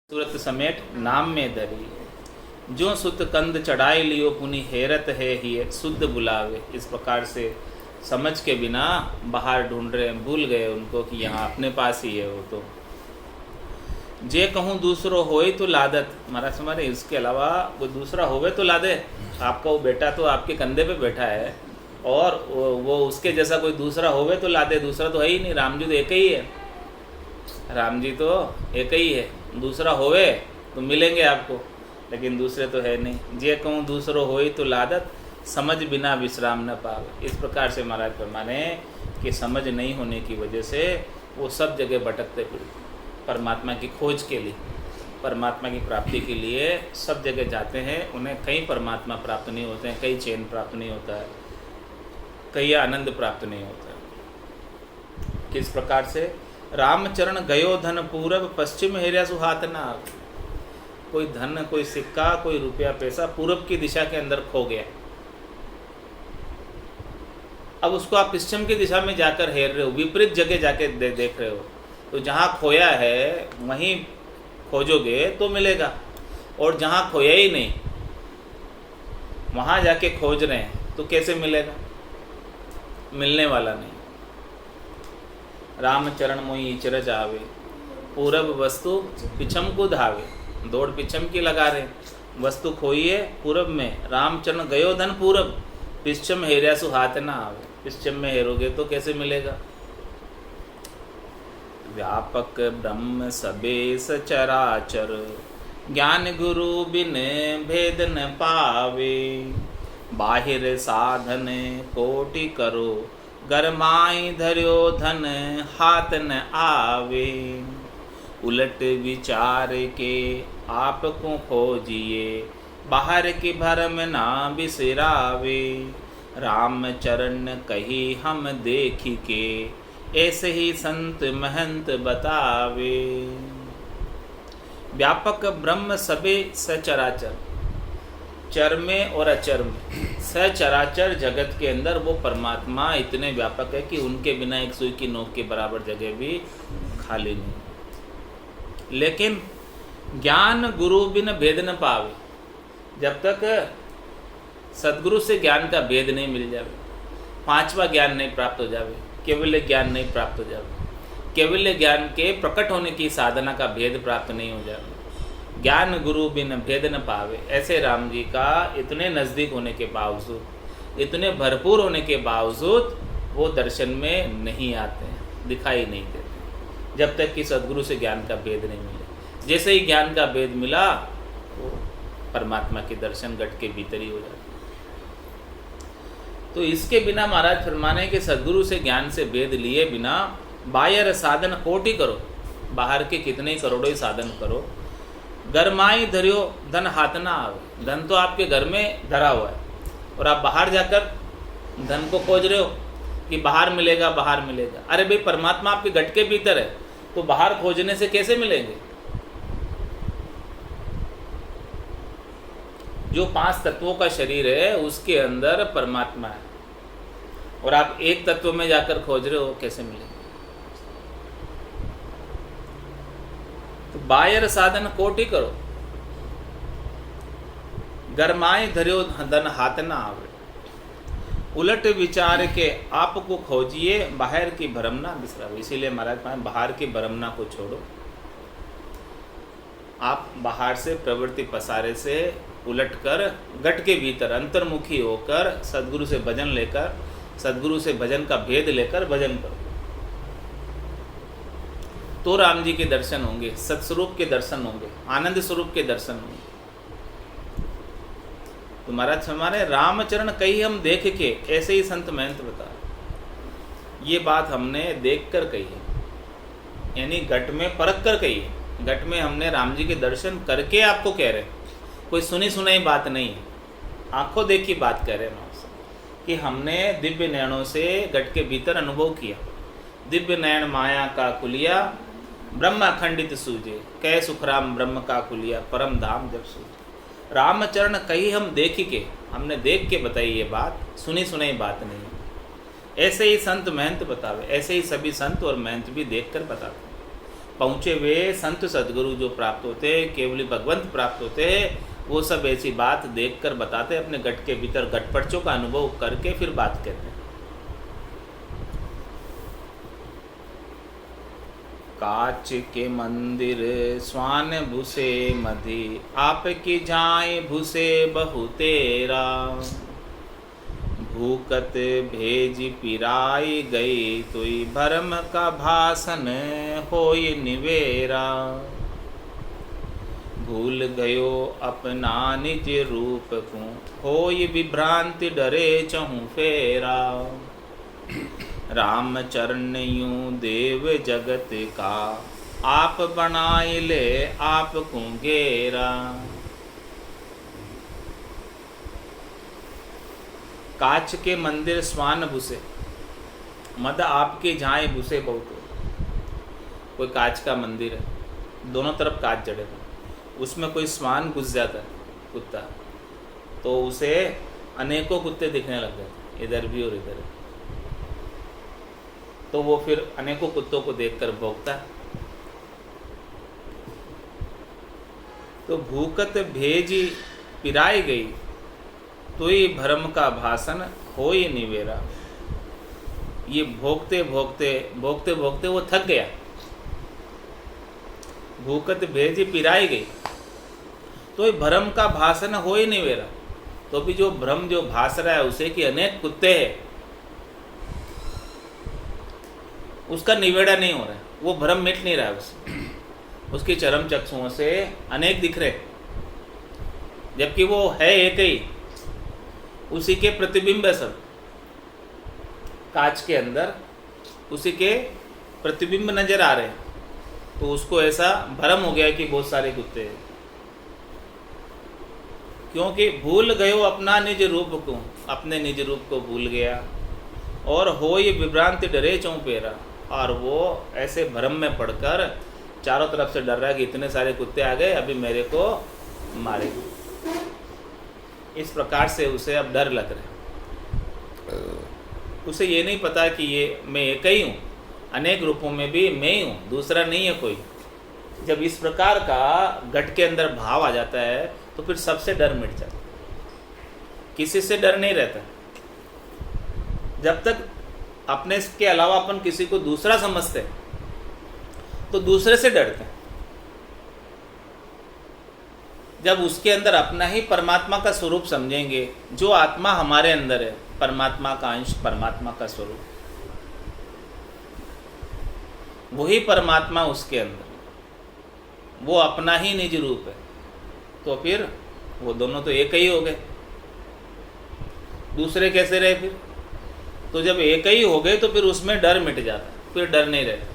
सूरत समेट नाम में धरी, जो सुत कंद चढ़ाई लियो पुनि हेरत है ही शुद्ध बुलावे। इस प्रकार से समझ के बिना बाहर ढूंढ रहे हैं, भूल गए उनको कि यहाँ अपने पास ही है वो। तो जे कहूँ दूसरो होए तो लादत, महाराज हमारे इसके अलावा कोई दूसरा होवे तो ला दे। आपका वो बेटा तो आपके कंधे पे बैठा है और वो उसके जैसा कोई दूसरा होवे तो ला दे। दूसरा तो है ही नहीं, राम जी तो एक ही है, राम जी तो एक ही है। दूसरा होवे तो मिलेंगे आपको, लेकिन दूसरे तो है नहीं। जे कहूँ दूसरो होई तो लादत, समझ बिना विश्राम न पावे। इस प्रकार से महाराज फरमाने कि समझ नहीं होने की वजह से वो सब जगह भटकते फिरते, परमात्मा की खोज के लिए, परमात्मा की प्राप्ति के लिए सब जगह जाते हैं। उन्हें कहीं परमात्मा प्राप्त नहीं होते हैं, कहीं चैन प्राप्त नहीं होता है, कहीं आनंद प्राप्त नहीं होता है। किस प्रकार से? रामचरण गयो धन पूरब, पश्चिम हेरिया सुहात ना। कोई धन, कोई सिक्का, कोई रुपया पैसा पूरब की दिशा के अंदर खो गया, अब उसको आप पश्चिम की दिशा में जाकर हेर रहे हो, विपरीत जगह जाके देख रहे हो। तो जहाँ खोया है वहीं खोजोगे तो मिलेगा, और जहाँ खोया ही नहीं वहाँ जाके खोज रहे हैं तो कैसे मिलेगा? मिलने वाला नहीं। रामचरण मोहि इचरज आवे, पूरब वस्तु पिछम को धावे। दौड़ पिछम की लगा रहे, वस्तु खोई है पूरब में। रामचरण गयो धन पूरब, पश्चिम हेरिया सु हाथ ना आवे। पश्चिम में हेरोगे तो कैसे मिलेगा? व्यापक ब्रह्म सबे सचराचर, ज्ञान गुरु बिन भेद न पावे। बाहिर साधन कोटि करो, गरमाई धर्यो धन हाथ न आवे। उलट विचार के आप को खोजिए, बाहर की भरम ना बिसरावे। राम चरण कही हम देखी के, ऐसे ही संत महंत बतावे। व्यापक ब्रह्म सबे सचराचर, चर में और अचर में, सचराचर जगत के अंदर वो परमात्मा इतने व्यापक है कि उनके बिना एक सुई की नोक के बराबर जगह भी खाली नहीं। लेकिन ज्ञान गुरु बिन भेद न पावे, जब तक सदगुरु से ज्ञान का भेद नहीं मिल जावे, पांचवा ज्ञान नहीं प्राप्त हो जावे, केवल ज्ञान नहीं प्राप्त हो जावे, केवल ज्ञान के प्रकट होने की साधना का भेद प्राप्त नहीं हो जावे, ज्ञान गुरु बिन भेद न पावे। ऐसे राम जी का इतने नज़दीक होने के बावजूद, इतने भरपूर होने के बावजूद वो दर्शन में नहीं आते हैं, दिखाई नहीं देते, जब तक कि सदगुरु से ज्ञान का भेद नहीं मिले। जैसे ही ज्ञान का भेद मिला, वो परमात्मा के दर्शन घट के भीतर ही हो जाते। तो इसके बिना महाराज फरमाने के सदगुरु से ज्ञान से भेद लिए बिना बाहर साधन कोटि करो, बाहर के कितने करोड़ों ही साधन करो, गरमाई धरियो धन हाथ ना आवे। धन तो आपके घर में धरा हुआ है और आप बाहर जाकर धन को खोज रहे हो कि बाहर मिलेगा, बाहर मिलेगा। अरे भाई, परमात्मा आपके घट के भीतर है, तो बाहर खोजने से कैसे मिलेंगे? जो 5 तत्वों का शरीर है उसके अंदर परमात्मा है, और आप एक तत्व में जाकर खोज रहे हो, कैसे मिलेंगे? तो बाहर साधन कोटि करो, गरमाए धर्यो धन हाथ ना आवे। उलट विचार के आपको खोजिए, बाहर की भ्रमना बिसरावे। इसीलिए महाराज पाए बाहर की भ्रमना को छोड़ो, आप बाहर से प्रवृत्ति पसारे से उलटकर गट के भीतर अंतर्मुखी होकर सदगुरु से भजन लेकर, सदगुरु से भजन का भेद लेकर भजन करो, तो राम जी के दर्शन होंगे, सत्स्वरूप के दर्शन होंगे, आनंद स्वरूप के दर्शन होंगे। तो महाराज हमारे रामचरण कही हम देख के, ऐसे ही संत महंत बता। ये बात हमने देख कर कही है, यानी घट में परख कर कही है। घट में हमने राम जी के दर्शन करके आपको कह रहे हैं, कोई सुनी सुनाई बात नहीं है, आंखों देखी बात कह रहे हैं कि हमने दिव्य नयनों से घट के भीतर अनुभव किया। दिव्य नयन माया का कुलिया, ब्रह्म अखंडित सूझे, कह सुखराम ब्रह्म का कुलिया, परम धाम जब सूझे। रामचरण कही हम देख के, हमने देख के बताई ये बात, सुनी सुनाई बात नहीं। ऐसे ही संत महंत बतावे, ऐसे ही सभी संत और महंत भी देख कर बताते। पहुँचे हुए संत सदगुरु जो प्राप्त होते हैं, केवली भगवंत प्राप्त होते हैं, वो सब ऐसी बात देखकर बताते, अपने गट के भीतर गटपड़चों का अनुभव करके फिर बात कहते हैं। काच के मंदिर स्वान भूसे मधि, आपकी जाए भूसे बहु तेरा। भूकत भेज पिराई गई, तुई भरम का भाषण होय निवेरा। भूल गयो अपना निज रूप को, होय विभ्रांति डरे चहु फेरा। राम चरण यूं देव जगत का, आप बनाए ले आप को घेरा। काच के मंदिर स्वान भूसे, मद आपके झाए भूसे बहुत हो। कोई कांच का मंदिर है, दोनों तरफ कांच जड़े हुए, उसमें कोई स्वान घुस जाता है, कुत्ता, तो उसे अनेकों कुत्ते दिखने लग जाते, इधर भी और इधर भी। तो वो फिर अनेकों कुत्तों को देखकर भौंकता है। तो भूकत भेजी पिराई गई, तो ये भरम का भाषण होय निवेरा। ये भोगते भोगते भोगते भोगते वो थक गया। भूकत भेजी पिराई गई, तो ये भ्रम का भाषण होय निवेरा। तो भी जो भ्रम जो भास रहा है उसे कि अनेक कुत्ते हैं, उसका निवेड़ा नहीं हो रहा है, वो भ्रम मिट नहीं रहा है उसकी चरम चक्षुओं से अनेक दिख रहे, जबकि वो है एक ही, उसी के प्रतिबिंब है सब। कांच के अंदर उसी के प्रतिबिंब नजर आ रहे हैं, तो उसको ऐसा भ्रम हो गया कि बहुत सारे कुत्ते हैं, क्योंकि भूल गयो अपना निज रूप को, अपने निज रूप को भूल गया। और हो ये विभ्रांति डरे चौपेरा, और वो ऐसे भ्रम में पड़कर चारों तरफ से डर रहा है कि इतने सारे कुत्ते आ गए, अभी मेरे को मारेंगे। इस प्रकार से उसे अब डर लग रहा है। उसे ये नहीं पता कि ये मैं एक ही हूँ, अनेक रूपों में भी मैं ही हूँ, दूसरा नहीं है कोई। जब इस प्रकार का गट के अंदर भाव आ जाता है तो फिर सबसे डर मिट जाता है, किसी से डर नहीं रहता। जब तक अपने के अलावा अपन किसी को दूसरा समझते हैं तो दूसरे से डरते हैं। जब उसके अंदर अपना ही परमात्मा का स्वरूप समझेंगे, जो आत्मा हमारे अंदर है, परमात्मा का अंश, परमात्मा का स्वरूप, वही परमात्मा उसके अंदर, वो अपना ही निज रूप है, तो फिर वो दोनों तो एक ही हो गए, दूसरे कैसे रहे फिर? तो जब एक ही हो गए तो फिर उसमें डर मिट जाता है, फिर डर नहीं रहता।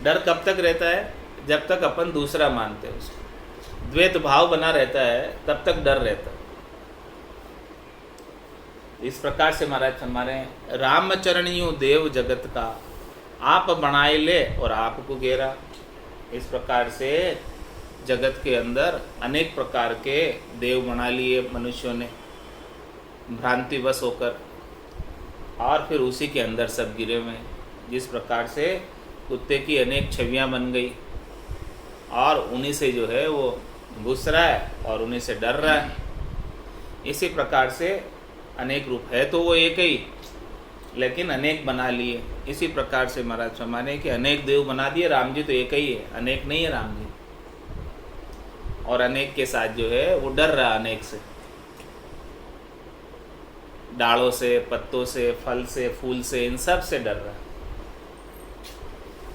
डर कब तक रहता है? जब तक अपन दूसरा मानते हैं उसको, द्वैत भाव बना रहता है, तब तक डर रहता है। इस प्रकार से महाराज हमारे रामचरण यूं देव जगत का, आप बनाए ले और आपको घेरा। इस प्रकार से जगत के अंदर अनेक प्रकार के देव बना लिए मनुष्यों ने भ्रांतिवश होकर, और फिर उसी के अंदर सब गिरे हुए। जिस प्रकार से कुत्ते की अनेक छवियां बन गई, और उन्हीं से जो है वो घुस रहा है और उन्हीं से डर रहा है। इसी प्रकार से अनेक रूप है तो वो एक ही, लेकिन अनेक बना लिए। इसी प्रकार से महाराज माने कि अनेक देव बना दिए, राम जी तो एक ही है, अनेक नहीं है राम जी। और अनेक के साथ जो है वो डर रहा, अनेक से, डालों से, पत्तों से, फल से, फूल से, इन सब से डर रहा है,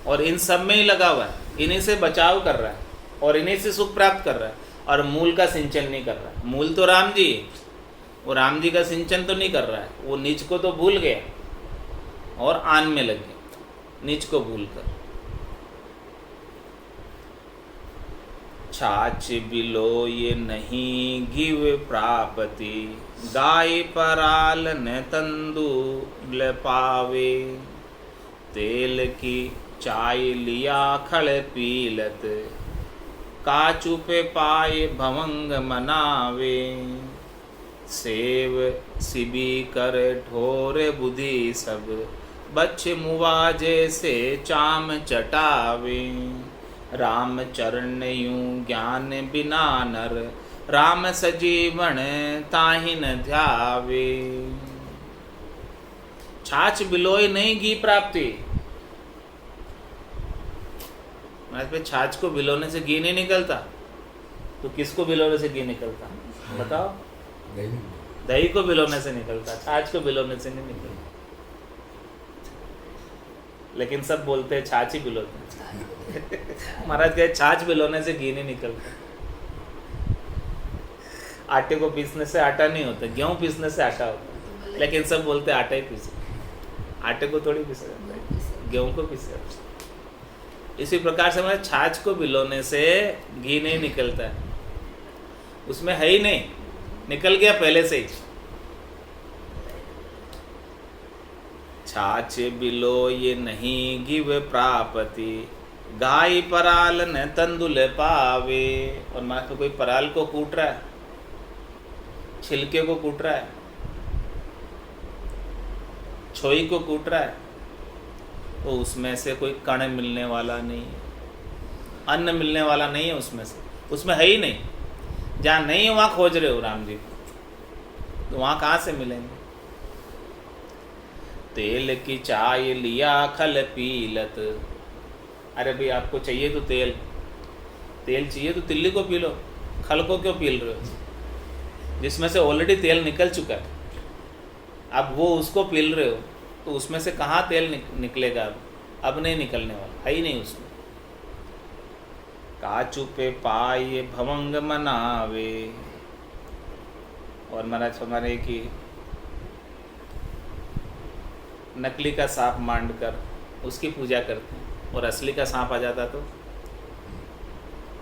और इन सब में ही लगा हुआ है, इन्हीं से बचाव कर रहा है और इन्हीं से सुख प्राप्त कर रहा है, और मूल का सिंचन नहीं कर रहा है। मूल तो राम जी, वो राम जी का सिंचन तो नहीं कर रहा है, वो नीच को तो भूल गया और आन में लग गया, नीच को भूल कर। छाछ बिलो ये नहीं घिव प्रापति, गाय पराल न तंदूल पावे। तेल की चाय लिया खड़ पीलत, काचू पे पाए भवंग मनावे। सेव सिबी कर ठोर बुद्धि सब, बच्छ मुआ जैसे चाम चटावे, राम चरण यूं ज्ञान बिना नर, राम सजीवन ताहि न ध्यावे। छाछ बिलोय नहीं घी प्राप्ति। महाराज पे छाछ को बिलोने से घी नहीं निकलता, तो किसको बिलोने से घी निकलता बताओ? दही को बिलोने से निकलता, छाछ को बिलोने से नहीं निकलता। लेकिन सब बोलते हैं छाछ ही बिलोते हैं। महाराज कहे छाछ बिलोने से घी नहीं निकलता। आटे को पीसने से आटा नहीं होता, गेहूं पीसने से आटा होता, लेकिन सब बोलते हैं आटा ही पीसे। आटे को थोड़ी पीसा जाता है, गेहूं को पीसा जाता है। इसी प्रकार से हमारे छाछ को बिलोने से घी नहीं निकलता है, उसमें है ही नहीं, निकल गया पहले से ही। छाछ बिलो ये नहीं घिव प्रापति, गाय पराल न तंदुल पावे। और माँ को कोई पराल को कूट रहा है, छिलके को कूट रहा है, छोई को कूट रहा है, तो उसमें से कोई कण मिलने वाला नहीं है, अन्न मिलने वाला नहीं है उसमें से, उसमें है ही नहीं। जहाँ नहीं है वहाँ खोज रहे हो राम जी, तो वहाँ कहाँ से मिलेंगे? तेल की चाय लिया खल पीलत। अरे भाई आपको चाहिए तो तेल चाहिए तो तिल्ली को पी लो, खल को क्यों पील रहे हो? जिसमें से ऑलरेडी तेल निकल चुका है, अब वो उसको पील रहे हो, तो उसमें से कहाँ तेल निकलेगा? अब नहीं निकलने वाला, है ही नहीं उसमें। काचू पे पाए भवंग मनावे। और महाराज हमारे की नकली का सांप मांड कर उसकी पूजा करते हैं, और असली का सांप आ जाता तो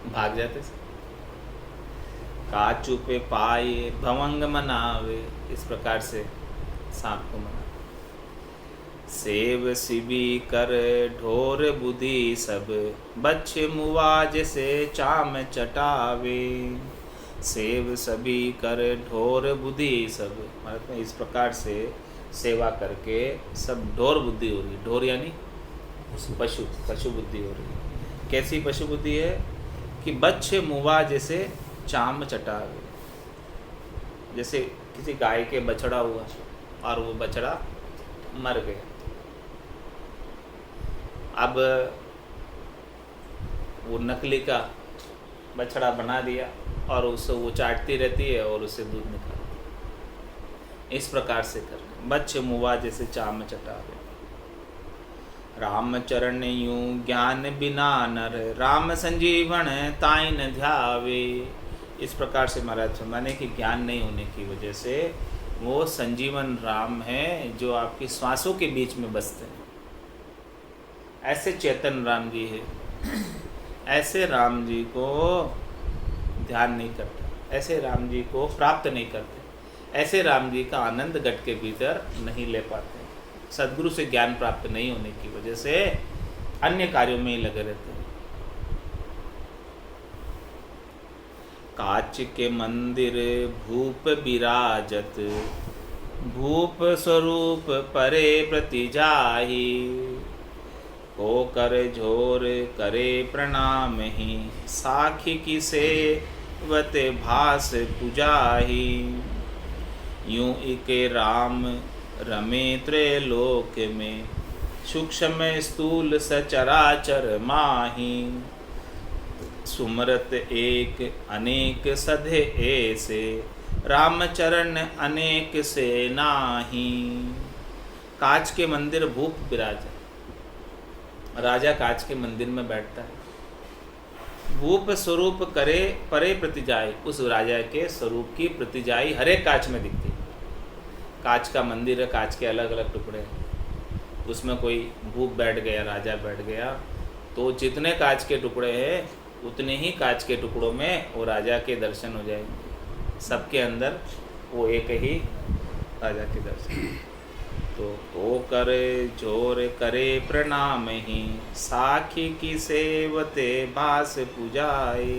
भाग जाते। काचू पे पाए भवंग मनावे, इस प्रकार से सांप को मना। सेव सिबी कर ढोर बुद्धि सब, बच्चे मुआज से चाम चटावे। सेव सभी कर ढोर बुद्धि सब, मतलब इस प्रकार से सेवा करके सब ढोर बुद्धि हो रही है। ढोर यानी पशु बुद्धि हो रही है। कैसी पशु बुद्धि है कि बच्चे मुआ जैसे चाम चटावे। जैसे किसी गाय के बछड़ा हुआ और वो बछड़ा मर गया, अब वो नकली का बछड़ा बना दिया और उससे वो चाटती रहती है और उससे दूध निकालती। इस प्रकार से कर बच्चे मुआ जैसे चाम चटावे। राम चरण यूं ज्ञान बिना नर, राम संजीवन ताई न ध्यावे। इस प्रकार से महाराज माने कि ज्ञान नहीं होने की वजह से वो संजीवन राम है जो आपकी श्वासों के बीच में बसते हैं। ऐसे चेतन राम जी है, ऐसे राम जी को ध्यान नहीं करते, ऐसे राम जी को प्राप्त नहीं करते, ऐसे राम जी का आनंद घट के भीतर नहीं ले पाते। सद्गुरु से ज्ञान प्राप्त नहीं होने की वजह से अन्य कार्यों में ही लगे रहते हैं। काच के मंदिर भूप विराजत, भूप स्वरूप परे प्रति जाहि। को कर झोर करे प्रणाम ही, साखी की सेवत भास पुजाहि। यूं इके राम रमे त्रैलोक में, सूक्ष्म स्थूल सचराचर माही। सुमरत एक अनेक सधे ऐसे, रामचरण अनेक से नाही। कांच के मंदिर भूप विराजा, राजा कांच के मंदिर में बैठता है। भूप स्वरूप करे परे प्रतिजाई, उस राजा के स्वरूप की प्रतिजाई हर एक कांच में दिखती है। कांच का मंदिर है, कांच के अलग अलग टुकड़े हैं, उसमें कोई भूप बैठ गया, राजा बैठ गया, तो जितने कांच के टुकड़े हैं उतने ही कांच के टुकड़ों में वो राजा के दर्शन हो जाएंगे। सबके अंदर वो एक ही राजा के दर्शन। तो ओ करे जोर करे प्रणाम ही, साखी की सेवते भास पूजाए।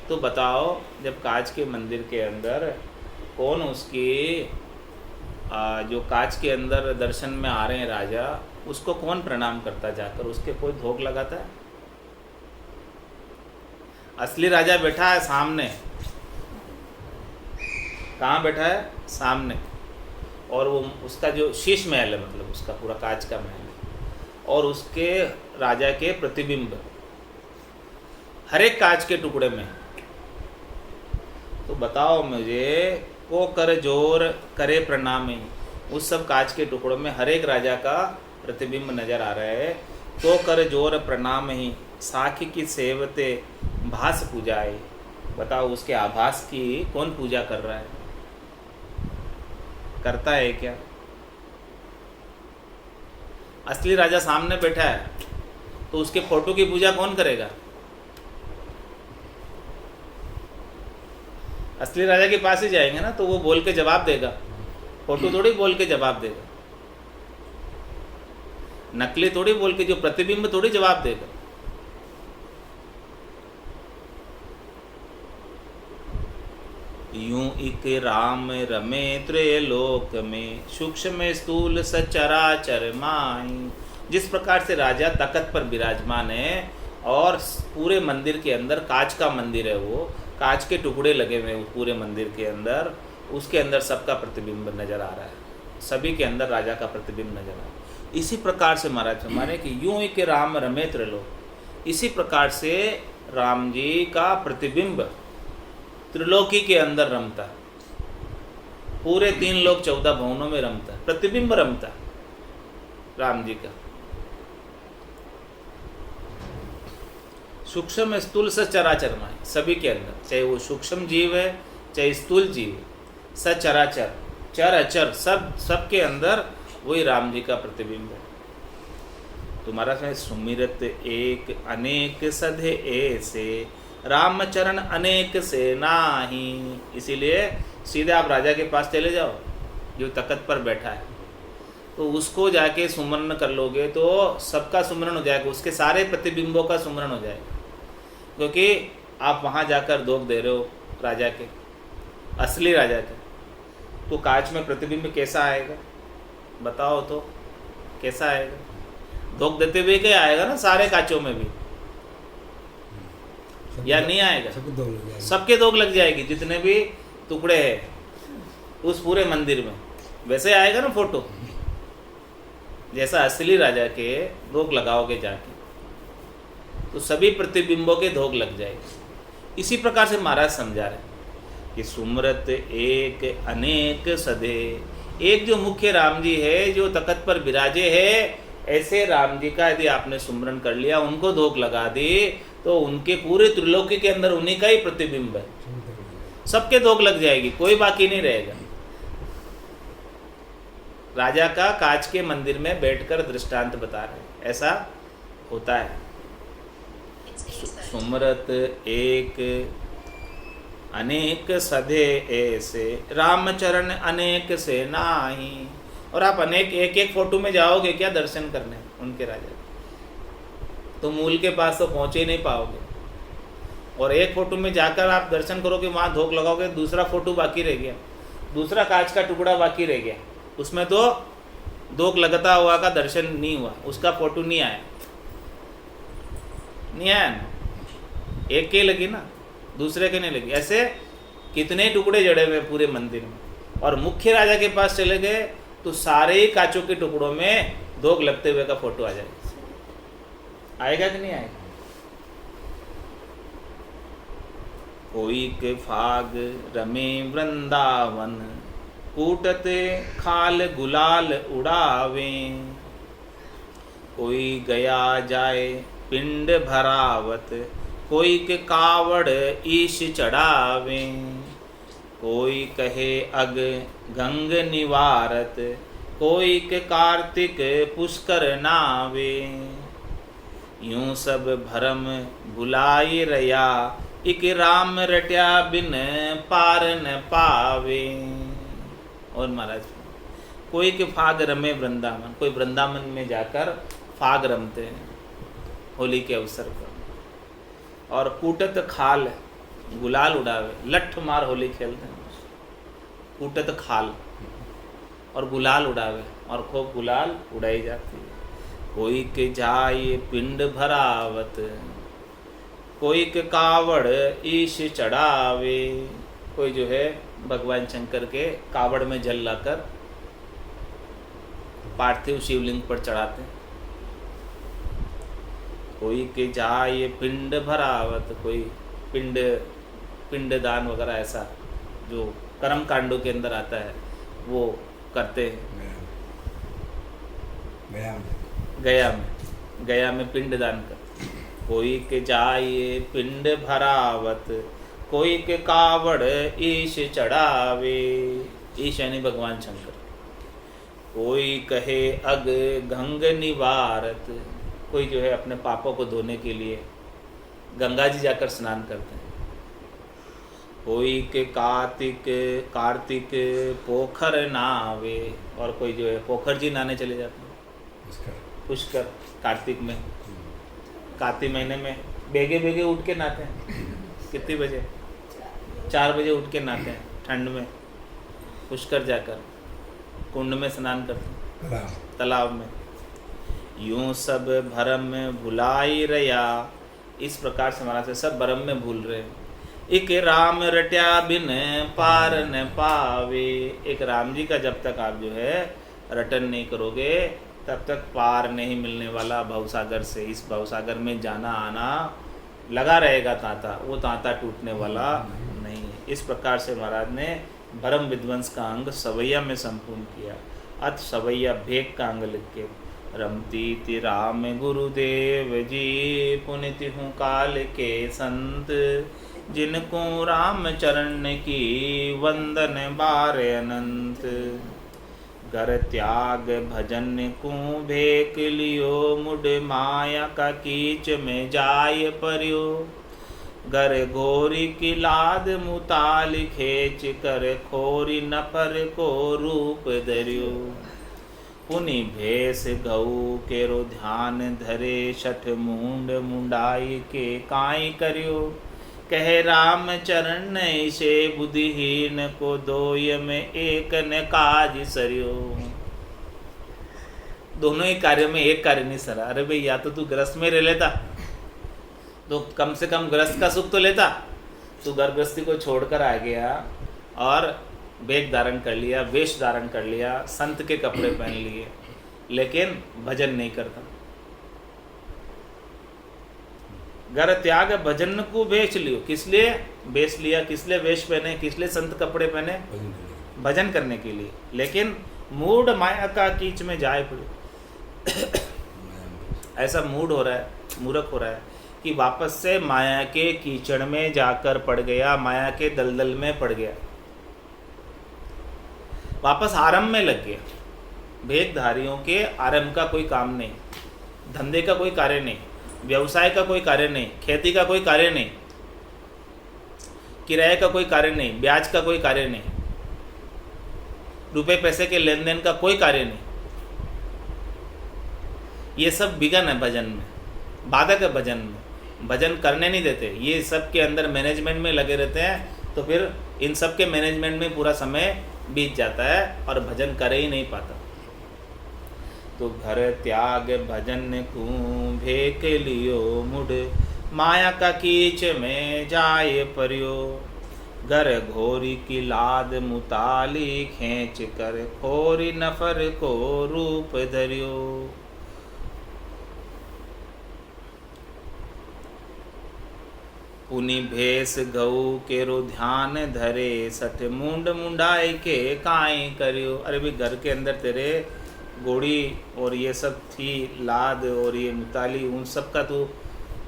तो बताओ जब कांच के मंदिर के अंदर कौन उसकी जो कांच के अंदर दर्शन में आ रहे हैं राजा, उसको कौन प्रणाम करता जाकर? उसके कोई धोख लगाता है? असली राजा बैठा है सामने। कहाँ बैठा है? सामने। और वो उसका जो शीश महल है, मतलब उसका पूरा कांच का महल है, और उसके राजा के प्रतिबिंब हर एक कांच के टुकड़े में। तो बताओ मुझे, को कर जोर करे प्रणामी, उस सब कांच के टुकड़ों में हर एक राजा का प्रतिबिंब नजर आ रहा है। तो कर जोर प्रणाम ही साखी की सेवते भास पूजाए। बताओ उसके आभास की कौन पूजा कर रहा है? करता है क्या? असली राजा सामने बैठा है तो उसके फोटो की पूजा कौन करेगा? असली राजा के पास ही जाएंगे ना, तो वो बोल के जवाब देगा, फोटो थोड़ी बोल के जवाब देगा, नकली थोड़ी बोल के, जो प्रतिबिंब थोड़ी जवाब देगा। यूं इक राम रमे त्रैलोक में, सूक्ष्म स्थूल सचराचर माई। जिस प्रकार से राजा तख्त पर विराजमान है और पूरे मंदिर के अंदर कांच का मंदिर है, वो कांच के टुकड़े लगे हुए हैं पूरे मंदिर के अंदर, उसके अंदर सबका प्रतिबिंब नजर आ रहा है, सभी के अंदर राजा का प्रतिबिंब नजर आ रहा है। इसी प्रकार से महाराज हमारे कि यूं ही के राम रमे त्रिलोक, इसी प्रकार से राम जी का प्रतिबिंब त्रिलोकी के अंदर रमता, पूरे 3 लोक 14 भवनों में रमता, प्रतिबिंब रमता राम जी का। सूक्ष्म स्थूल सचराचर माय, सभी के अंदर, चाहे वो सूक्ष्म जीव है चाहे स्थूल जीव, सचराचर चर अचर सब के अंदर वही राम जी का प्रतिबिंब है। तुम्हारा समय सुमिरत एक अनेक सधे ऐसे, रामचरण अनेक से नाही। इसीलिए सीधे आप राजा के पास चले जाओ जो तख्त पर बैठा है, तो उसको जाके सुमरण कर लोगे तो सबका सुमरण हो जाएगा, उसके सारे प्रतिबिंबों का सुमरण हो जाएगा, क्योंकि आप वहाँ जाकर धोख दे रहे हो राजा के, असली राजा के। तो कांच में प्रतिबिंब कैसा आएगा? बताओ तो कैसा आएगा? धोख देते हुए क्या आएगा ना, सारे कांचों में भी, या नहीं आएगा? सबके धोख लग जाएगी, जितने भी टुकड़े हैं उस पूरे मंदिर में, वैसे आएगा ना फोटो, जैसा असली राजा के धोख लगाओगे जाके तो सभी प्रतिबिंबों के धोख लग जाएगी। इसी प्रकार से महाराज समझा रहे कि सुमरत एक अनेक सधे, एक जो मुख्य राम जी है जो तख्त पर विराजे है, ऐसे राम जी का यदि आपने सुमरन कर लिया, उनको धोख लगा दी, तो उनके पूरे त्रिलोकी के अंदर उन्हीं का ही प्रतिबिंब है, सबके धोख लग जाएगी, कोई बाकी नहीं रहेगा। राजा का कांच के मंदिर में बैठकर दृष्टांत बता रहे, ऐसा होता है। सुमरत एक अनेक सधे ऐसे, रामचरण अनेक से नाही। और आप अनेक एक एक फोटो में जाओगे क्या दर्शन करने उनके राजा, तो मूल के पास तो पहुँचे ही नहीं पाओगे। और एक फोटो में जाकर आप दर्शन करोगे, वहाँ धोख लगाओगे, दूसरा फोटो बाकी रह गया, दूसरा कांच का टुकड़ा बाकी रह गया, उसमें तो धोख लगता हुआ का दर्शन नहीं हुआ, उसका फोटो नहीं आया ना, एक के लगी ना, दूसरे के नहीं लगी। ऐसे कितने टुकड़े जड़े हुए पूरे मंदिर में, और मुख्य राजा के पास चले गए तो सारे ही कांचों के टुकड़ों में धोख लगते हुए का फोटो आ जाएगा। आएगा कि नहीं आएगा? कोई के फाग रमे वृंदावन, कूटते खाल गुलाल उड़ावे। कोई गया जाए पिंड भरावत, कोई के कावड़ ईश चढ़ावे। कोई कहे अग गंग निवारत, कोई के कार्तिक पुष्कर नावे। यूं सब भरम भुलाई रया, इक राम रट्या बिन पार न पावे। और महाराज कोई के फाग रमे वृंदावन, कोई वृंदावन में जाकर फाग रमते हैं होली के अवसर पर, और कूटत खाल गुलाल उड़ावे, लठ मार होली खेलते हैं, कूटत खाल और गुलाल उड़ावे, और खूब गुलाल उड़ाई जाती है। कोई के जाय पिंड भरावत, कोई के कावड़ ईश चढ़ावे। कोई जो है भगवान शंकर के कावड़ में जल लाकर पार्थिव शिवलिंग पर चढ़ाते हैं। कोई के जाय पिंड भरावत, कोई पिंड दान वगैरह ऐसा जो कर्म कांडों के अंदर आता है वो करते हैं। गया में पिंड दान कर। कोई के जाय पिंड भरावत, कोई के कावड़ ईश चढ़ावे। ईश यानी भगवान शंकर। कोई कहे अग गंग निवारत, कोई जो है अपने पापों को धोने के लिए गंगा जी जाकर स्नान करते हैं। कोई के कार्तिक पोखर नावे, और कोई जो है पोखर जी नहाने चले जाते हैं। पुष्कर कार्तिक में, कार्तिक महीने में बेगे उठ के नहाते हैं। कितने बजे? 4 बजे उठ के नहाते हैं ठंड में, पुष्कर जाकर कुंड में स्नान करते हैं, तालाब में। यूं सब भरम में भुलाई रया, इस प्रकार से हमारा से सब भरम में भूल रहे हैं। एक राम रट्या बिन पार न पावे, एक राम जी का जब तक आप जो है रटन नहीं करोगे तब तक पार नहीं मिलने वाला भवसागर से। इस भवसागर में जाना आना लगा रहेगा तांता, वो तांता टूटने वाला नहीं है। इस प्रकार से महाराज ने भरम विध्वंस का अंग सवैया में संपूर्ण किया। अथ सवैया भेग का अंग लिख के रमती ति राम गुरुदेव जी, पुनित हूँ काल के संत, जिनको राम चरण की वंदन बार अनंत। घर त्याग भजन को भेक लियो, मुड माया का कीच में जाय पर्यो। घर घोरी की लाद मुताल खेच कर, खोरी नफर को रूप धर्यो। पुनि भेष गऊ केरो ध्यान धरे, शठ मुंड मुंडाई के काई करियो। कहे राम चरण से बुद्धिहीन को, दोय में एक न काज सरियो। दोनों ही कार्य में एक कार्य नहीं सरा। अरे भाई, या तो तू गृहस्थ में रह लेता तो कम से कम गृहस्थ का सुख तो लेता। तू गृहस्थी को छोड़कर आ गया और वेश धारण कर लिया, वेश धारण कर लिया, संत के कपड़े पहन लिए, लेकिन भजन नहीं करता। घर त्याग भजन को बेच लियो। किस लिए बेच लिया? किस लिए वेश पहने? किस लिए संत कपड़े पहने? भजन करने के लिए। लेकिन मूड माया का कीच में जाए पड़े। ऐसा मूड हो रहा है, मूर्ख हो रहा है कि वापस से माया के कीचड़ में जाकर पड़ गया, माया के दलदल में पड़ गया, वापस आरंभ में लग गया। भेदधारियों के आरंभ का कोई काम नहीं, धंधे का कोई कार्य नहीं, व्यवसाय का कोई कार्य नहीं, खेती का कोई कार्य नहीं, किराए का कोई कार्य नहीं, ब्याज का कोई कार्य नहीं, रुपए पैसे के लेन देन का कोई कार्य नहीं। ये सब विघन है भजन में, बाधक है भजन में, भजन करने नहीं देते। ये सब के अंदर मैनेजमेंट में लगे रहते हैं, तो फिर इन सब के मैनेजमेंट में पूरा समय बीत जाता है और भजन कर ही नहीं पाता। तो घर त्याग भजन को भेक लियो, मुड माया का कीच में जाए पर्यो। घर घोरी की लाद मुताली खींच कर, खोरी नफर को रूप धरियो। पुनि भेष गऊ केरो ध्यान धरे, सठ मुंड मुंडाई के काई करियो। अरे भाई, घर के अंदर तेरे घोड़ी और ये सब थी, लाद और ये मुताली, उन सब का तू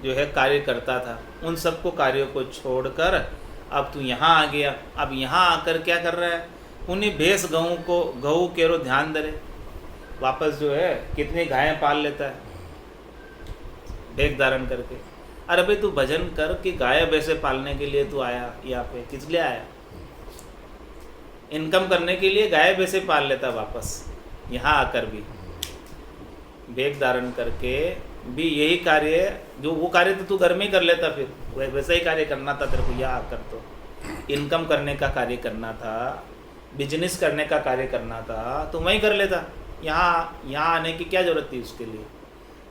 जो है कार्य करता था। उन सब को कार्यों को छोड़कर अब तू यहाँ आ गया। अब यहाँ आकर क्या कर रहा है? उन्हीं भेष गऊ केरो ध्यान धरे। वापस जो है कितनी गायें पाल लेता है भेष धारण करके। अरे भाई, तू भजन कर कि गाय भैंसे पालने के लिए तू आया यहाँ पे? किस लिए आया? इनकम करने के लिए गाय भैंसे पाल लेता वापस यहाँ आकर भी। भेष धारण करके भी यही कार्य, जो वो कार्य तो तू घर में ही कर लेता, फिर वैसा ही कार्य करना था तेरे को यहाँ आकर। तो इनकम करने का कार्य करना था, बिजनेस करने का कार्य करना था, तो वहीं कर लेता। यहाँ आने की क्या जरूरत थी उसके लिए?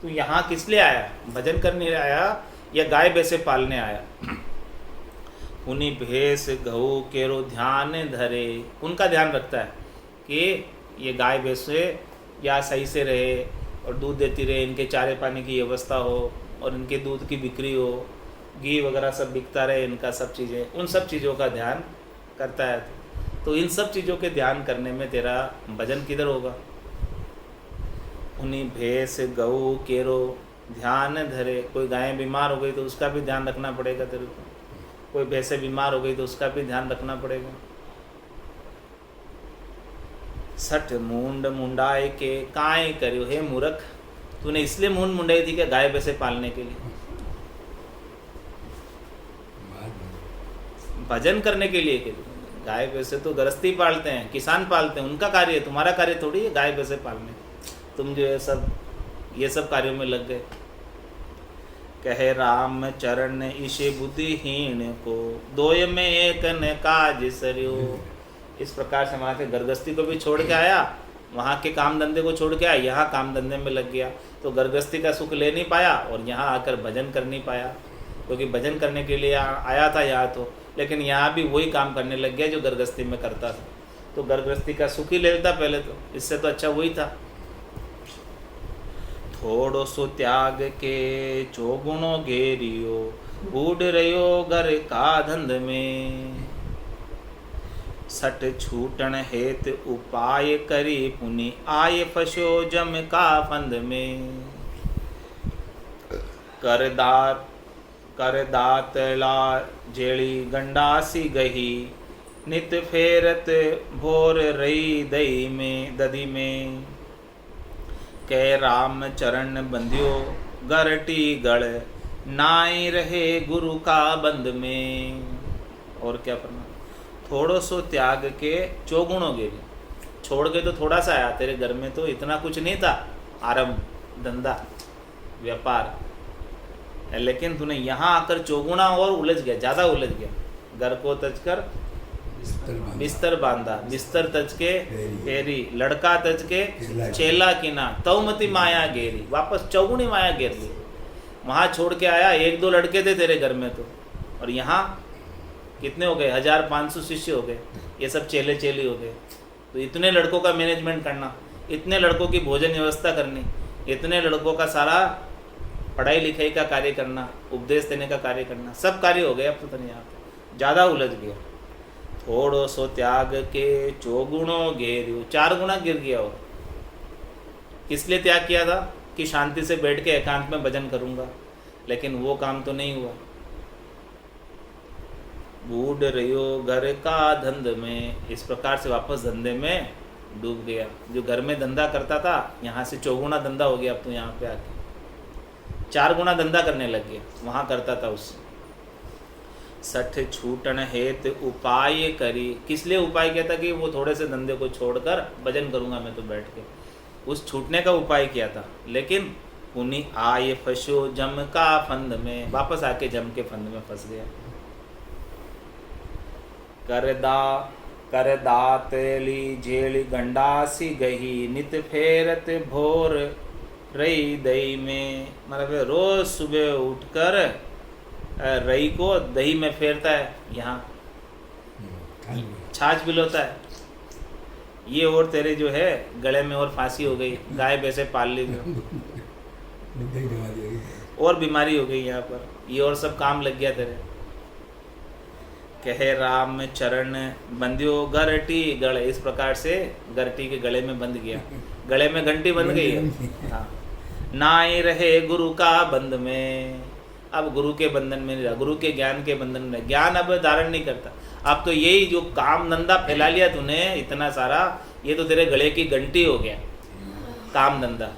तू यहाँ किस लिए आया? भजन करने आया या गाय भैंसे पालने आया? उन्हीं भैंस गऊ केरो ध्यान धरे, उनका ध्यान रखता है कि ये गाय भैंसे या सही से रहे और दूध देती रहे, इनके चारे पानी की व्यवस्था हो और इनके दूध की बिक्री हो, घी वगैरह सब बिकता रहे, इनका सब चीज़ें, उन सब चीज़ों का ध्यान करता है। तो इन सब चीज़ों के ध्यान करने में तेरा भजन किधर होगा? उन्हीं भैंस गऊ केरो ध्यान धरे, कोई गाय बीमार हो गई तो उसका भी ध्यान रखना पड़ेगा तेरे को, कोई भैंसे बीमार हो गई तो उसका भी ध्यान रखना पड़ेगा। सठ मूंड मुंडाए के काय करियो, हे मूर्ख, तूने इसलिए मूंड मुंडाई थी कि गाय भैंसे पालने के लिए? भजन करने के लिए? गाय भैंसे तो गृहस्थी पालते हैं, किसान पालते हैं, उनका कार्य है, तुम्हारा कार्य थोड़ी है गाय भैंसे पालने। तुम जो है सब ये सब कार्यों में लग गए। कहे राम चरण ईशे बुद्धिहीन को, दोय में एक न काज सरियो। इस प्रकार से वहाँ के गृहस्थी को भी छोड़ के आया, वहाँ के काम धंधे को छोड़ के आया, यहाँ काम धंधे में लग गया, तो गृहस्थी का सुख ले नहीं पाया और यहाँ आकर भजन कर नहीं पाया, क्योंकि भजन करने के लिए आया था यहाँ तो, लेकिन यहाँ भी वही काम करने लग गया जो गृहस्थी में करता था। तो गृहस्थी का सुख ही लेता पहले तो, इससे तो अच्छा वही था। थोड़ो सो त्याग के चौगुणो घेरियो, बूढ़ रहो घर का धंध में। सट छूटन हेत उपाय करी पुनि, आय फसो जम का फंद में। कर दात ला जेड़ी गंडासी गही, नित फेरत भोर रही दही में दधी में। कै राम चरण बंध्यो गरटी गढ़, नाई रहे गुरु का बंद में। और क्या करना? थोड़ो सो त्याग के चौगुणों गिरी, छोड़ के तो थोड़ा सा आया, तेरे घर में तो इतना कुछ नहीं था आरंभ धंधा व्यापार, लेकिन तूने यहाँ आकर चौगुना और उलझ गया, ज़्यादा उलझ गया। घर को तज कर बिस्तर बांधा, बिस्तर तज के फेरी, लड़का तज के चेला किना, तौमती माया घेरी, वापस चौगुनी माया घेर ली। वहाँ छोड़ के आया, एक दो लड़के थे तेरे घर में तो, और यहाँ कितने हो गए? 1500 शिष्य हो गए, ये सब चेले चेली हो गए। तो इतने लड़कों का मैनेजमेंट करना, इतने लड़कों की भोजन व्यवस्था करनी, इतने लड़कों का सारा पढ़ाई लिखाई का कार्य करना, उपदेश देने का कार्य करना, सब कार्य हो गए। अब तो नहीं, यहाँ पे ज़्यादा उलझ गया। थोड़ो सो त्याग के चौगुणों घेरियो, 4 गुना गिर गया। और किस लिए त्याग किया था? कि शांति से बैठ के एकांत में भजन करूँगा, लेकिन वो काम तो नहीं हुआ। बूढ़ रहियो घर का धंध में, इस प्रकार से वापस धंधे में डूब गया। जो घर में धंधा करता था, यहाँ से 4 गुना धंधा हो गया। अब तो यहाँ पे आके 4 गुना धंधा करने लग गया, वहाँ करता था उससे। सठ छूटन हेत उपाय करी, किस लिए उपाय किया था? कि वो थोड़े से धंधे को छोड़कर भजन करूँगा मैं तो बैठ के, उस छूटने का उपाय किया था। लेकिन उन्हीं आय फंसो जम का फंद में, वापस आके जम के फंद में फंस गया। कर दात ली झेली गंडासी गही, नित फेरत भोर रही दही में। मतलब रोज सुबह उठकर रही को दही में फेरता है, यहाँ छाछ बिलोता है। ये और तेरे जो है गले में और फांसी हो गई, गाय भैंसे पाल ली और बीमारी हो गई यहाँ पर, ये और सब काम लग गया तेरे। कहे राम चरण बंध्यो गरटी गले, इस प्रकार से गरटी के गले में बंध गया, गले में घंटी बंध गई है। हाँ, नाई रहे गुरु का बंध में, अब गुरु के बंधन में नहीं रहा, गुरु के ज्ञान के बंधन में, ज्ञान अब धारण नहीं करता। अब तो यही जो काम धंधा फैला लिया तूने इतना सारा, ये तो तेरे गले की घंटी हो गया। काम धंधा,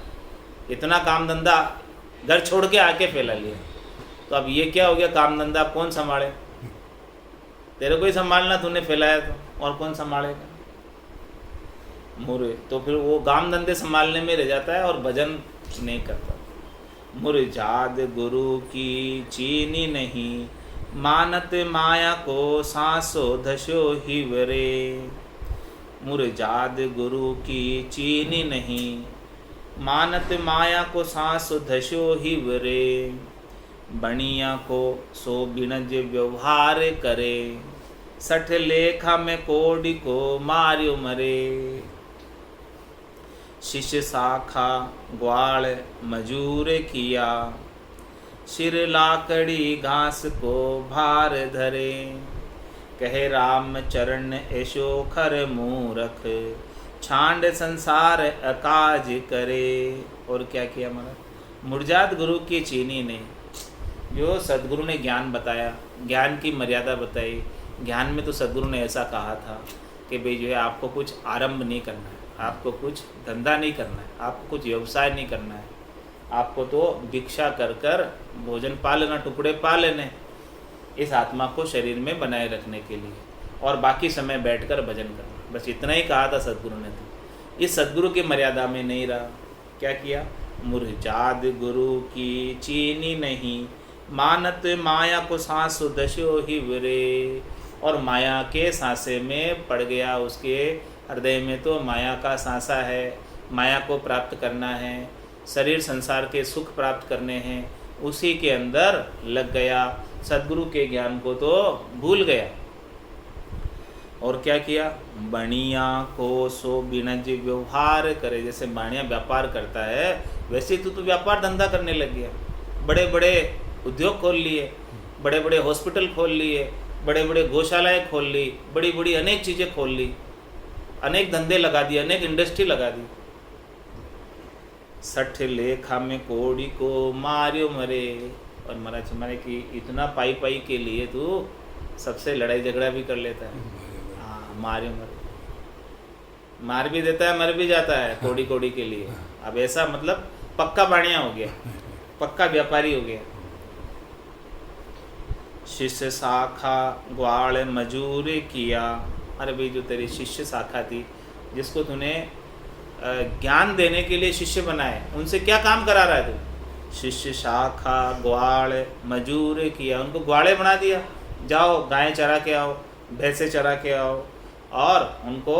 इतना काम धंधा घर छोड़ के आके फैला लिया, तो अब ये क्या हो गया? काम धंधा कौन संभाले? तेरे को ही संभालना, तूने फैलाया तो, और कौन संभालेगा? मुरे तो फिर वो काम धंधे संभालने में रह जाता है और भजन नहीं करता। मुरझाद गुरु की चीनी नहीं, मानत माया को सांसो धसो हिवरे। मुरझाद गुरु की चीनी नहीं, मानत माया को सांस धस्यो ही वरे, बणिया को सो बिनज व्यवहार करे, सठ लेखा में कोडि को मार्यो मरे। शिष्य शाखा ग्वाल मजूर किया, सिर लाकड़ी घास को भार धरे, कहे राम चरण ऐसो खर मूरख, छांड संसार अकाज करे। और क्या किया महाराज, मुरजात गुरु की चीनी ने, जो सदगुरु ने ज्ञान बताया, ज्ञान की मर्यादा बताई। ज्ञान में तो सदगुरु ने ऐसा कहा था कि भाई जो है आपको कुछ आरंभ नहीं करना है, आपको कुछ धंधा नहीं करना है, आपको कुछ व्यवसाय नहीं करना है, आपको तो भिक्षा कर कर भोजन पा लेना, टुकड़े पा लेने, इस आत्मा को शरीर में बनाए रखने के लिए, और बाकी समय बैठकर भजन करना। बस इतना ही कहा था सदगुरु ने। तो इस सदगुरु की मर्यादा में नहीं रहा, क्या किया, मुरजाद गुरु की चीनी नहीं, मानत माया को सांस दस्यो ही वरे। और माया के सांसे में पड़ गया, उसके हृदय में तो माया का सांसा है, माया को प्राप्त करना है, शरीर संसार के सुख प्राप्त करने हैं, उसी के अंदर लग गया, सदगुरु के ज्ञान को तो भूल गया। और क्या किया, बणिया को सो बिनज व्यवहार करे। जैसे बाणिया व्यापार करता है, वैसे तो व्यापार धंधा करने लग गया, बड़े बड़े उद्योग खोल लिए, बड़े बड़े हॉस्पिटल खोल लिए, बड़े बड़े गौशालाएं खोल ली, बड़ी बड़ी अनेक चीज़ें खोल ली, अनेक धंधे लगा दिए, अनेक इंडस्ट्री लगा दी। सठ लेखा में कोड़ी को मार्यो मरे। और महाराज हमारे कि इतना पाई पाई के लिए तू सबसे लड़ाई झगड़ा भी कर लेता है। हाँ, मार्यो मरे, मार भी देता है, मर भी जाता है कोड़ी कोड़ी के लिए। अब ऐसा मतलब पक्का बाणिया हो गया, पक्का व्यापारी हो गया। शिष्य शाखा ग्वाल मजूर किया। अरे भाई जो तेरी शिष्य शाखा थी, जिसको तूने ज्ञान देने के लिए शिष्य बनाए, उनसे क्या काम करा रहा है तू? शिष्य शाखा ग्वाल मजूर किया, उनको ग्वाले बना दिया, जाओ गायें चरा के आओ, भैंसे चरा के आओ, और उनको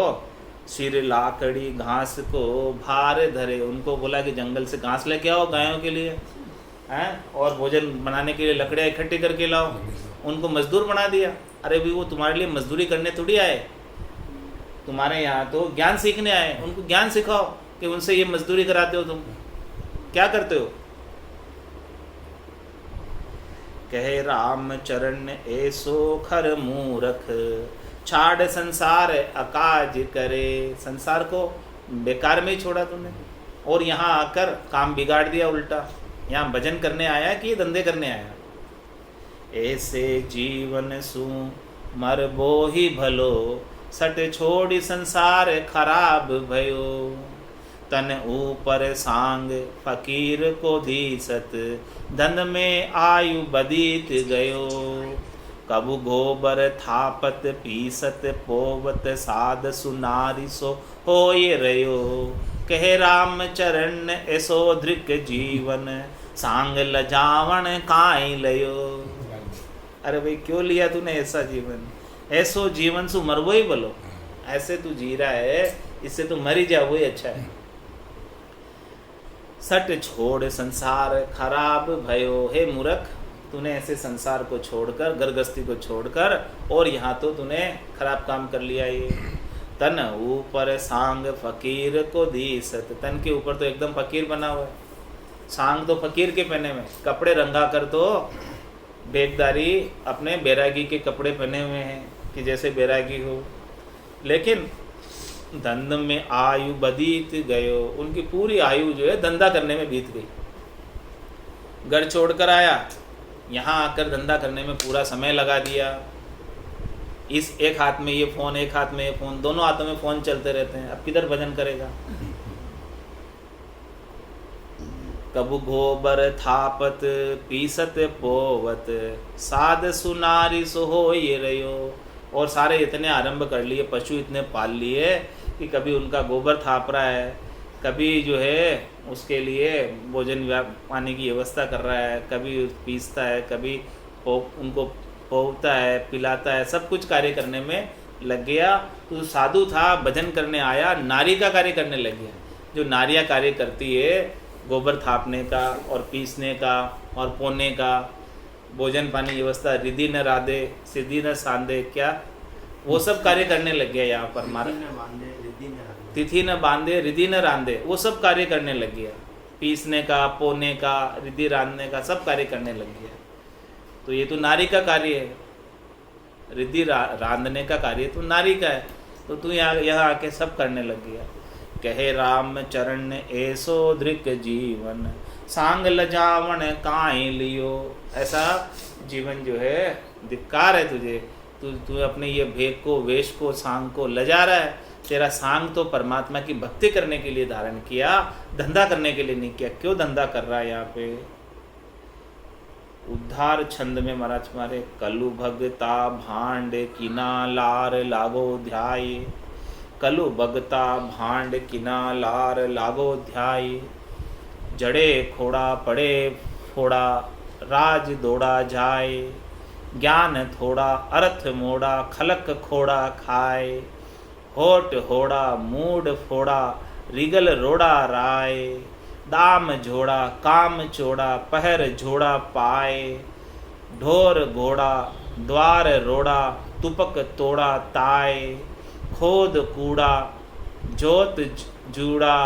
सिर लाकड़ी घास को भार धरे, उनको बोला कि जंगल से घास लेके आओ गायों के लिए हैं, और भोजन बनाने के लिए लकड़ियाँ इकट्ठी करके लाओ, उनको मजदूर बना दिया। अरे भी वो तुम्हारे लिए मजदूरी करने थोड़ी आए, तुम्हारे यहाँ तो ज्ञान सीखने आए, उनको ज्ञान सिखाओ कि उनसे ये मजदूरी कराते हो, तुम क्या करते हो? कहे राम चरण ऐसो खर मूरख, छाड़ संसार अकाज करे। संसार को बेकार में ही छोड़ा तुमने, और यहाँ आकर काम बिगाड़ दिया उल्टा। यहाँ भजन करने आया कि धंधे करने आया? ऐसे जीवन सु मर बो ही भलो, सट छोड़ी संसार खराब भयो। तन ऊपर सांग फकीर को दीसत, धन में आयु बदीत गयो। कबु गोबर थापत पीसत पोवत, साध सुनारी सो होए रयो। कहे राम चरण ऐसो धृक जीवन, सांग लजावण काई लयो। अरे भाई क्यों लिया तूने ऐसा जीवन? ऐसो जीवन सु मरवो ही बोलो, ऐसे तू जी रहा है, इससे तू मर ही जा, वही अच्छा है। सट छोड़ संसार खराब भयो। हे मूर्ख, तूने ऐसे संसार को छोड़कर, गृहस्थी को छोड़कर, और यहाँ तो तूने खराब काम कर लिया। ये तन ऊपर सांग फकीर को दीसत, तन के ऊपर तो एकदम फकीर बना हुआ है, सांग तो फकीर के पहने हुए, कपड़े रंगा कर तो बेगदारी अपने बैरागी के कपड़े पहने हुए हैं कि जैसे बैरागी हो, लेकिन धंध में आयु बदीत गयो। उनकी पूरी आयु जो है धंधा करने में बीत गई। घर छोड़कर आया, यहाँ आकर धंधा करने में पूरा समय लगा दिया। इस एक हाथ में ये फ़ोन, एक हाथ में ये फ़ोन, दोनों हाथों में फ़ोन चलते रहते हैं। अब किधर भजन करेगा? कबु गोबर थापत पीसत पोवत, साध सुनारी सो हो ये रयो। और सारे इतने आरंभ कर लिए, पशु इतने पाल लिए कि कभी उनका गोबर थाप रहा है, कभी जो है उसके लिए भोजन पानी की व्यवस्था कर रहा है, कभी पीसता है, कभी उनको पोवता है, पिलाता है, सब कुछ कार्य करने में लग गया। तो साधु था, भजन करने आया, नारी का कार्य करने लग गया। जो नारियाँ कार्य करती है, गोबर थापने का और पीसने का और पोने का, भोजन पानी व्यवस्था, रिधि न राधे सिद्धि न सांधे, क्या वो सब कार्य करने लग गया यहाँ पर हमारा। तिथि न बांधे रिधि न रांधे, वो सब कार्य करने लग गया, पीसने का, पोने का, रिधि रांधने का, सब कार्य करने लग गया। तो ये तो नारी का कार्य है, रिधि रांधने का कार्य तो नारी का है। तो तू यहाँ आके सब करने लग गया। कहे राम चरण ऐसो दृक जीवन, सांग लजावन काई लियो। ऐसा जीवन जो है, धिक्कार है तुझे, तू अपने ये भेद को, वेश को, सांग को लजा रहा है। तेरा सांग तो परमात्मा की भक्ति करने के लिए धारण किया, धंधा करने के लिए नहीं किया। क्यों धंधा कर रहा है यहाँ पे? उद्धार छंद में महाराज हमारे, कलु भगता भांड किना लार लागो ध्याय। कलु भगता भांड किना लार लागो ध्याय। जड़े खोड़ा पड़े फोड़ा, राज दौड़ा जाए। ज्ञान थोड़ा अर्थ मोड़ा, खलक खोड़ा खाए। होठ होड़ा मूड फोड़ा, रिगल रोड़ा राय। दाम झोड़ा काम चोड़ा, पहर झोड़ा पाए। ढोर घोड़ा द्वार रोड़ा, तुपक तोड़ा ताए। खोद कूड़ा जोत जूड़ा,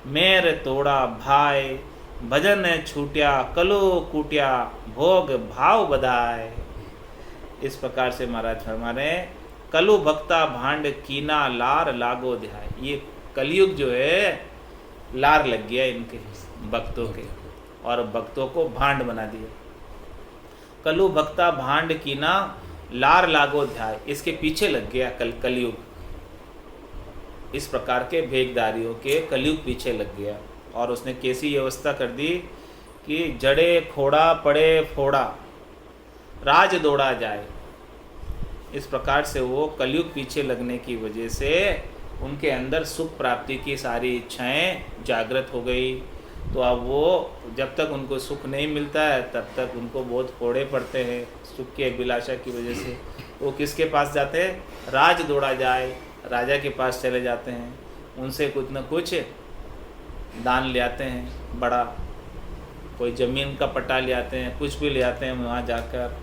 मेर तोड़ा भाई। भजन छूट्या कलो कूट्या, भोग भाव बधाए। इस प्रकार से महाराज हमारे, कलु भक्ता भांड कीना लार लागो ध्याय। ये कलयुग जो है, लार लग गया इनके भक्तों के, और भक्तों को भांड बना दिया। कलु भक्ता भांड कीना लार लागो ध्याय, इसके पीछे लग गया कलयुग। इस प्रकार के भेगदारियों के कलयुग पीछे लग गया, और उसने कैसी व्यवस्था कर दी कि जड़े खोड़ा पड़े फोड़ा, राज दौड़ा जाए। इस प्रकार से वो कलयुग पीछे लगने की वजह से उनके अंदर सुख प्राप्ति की सारी इच्छाएं जागृत हो गई। तो अब वो जब तक उनको सुख नहीं मिलता है, तब तक उनको बहुत फोड़े पड़ते हैं सुख की अभिलाषा की वजह से। वो किसके पास जाते हैं? राज दौड़ा जाए, राजा के पास चले जाते हैं, उनसे कुछ न कुछ दान ले आते हैं, बड़ा कोई ज़मीन का पट्टा ले आते हैं, कुछ भी ले आते हैं वहाँ जाकर।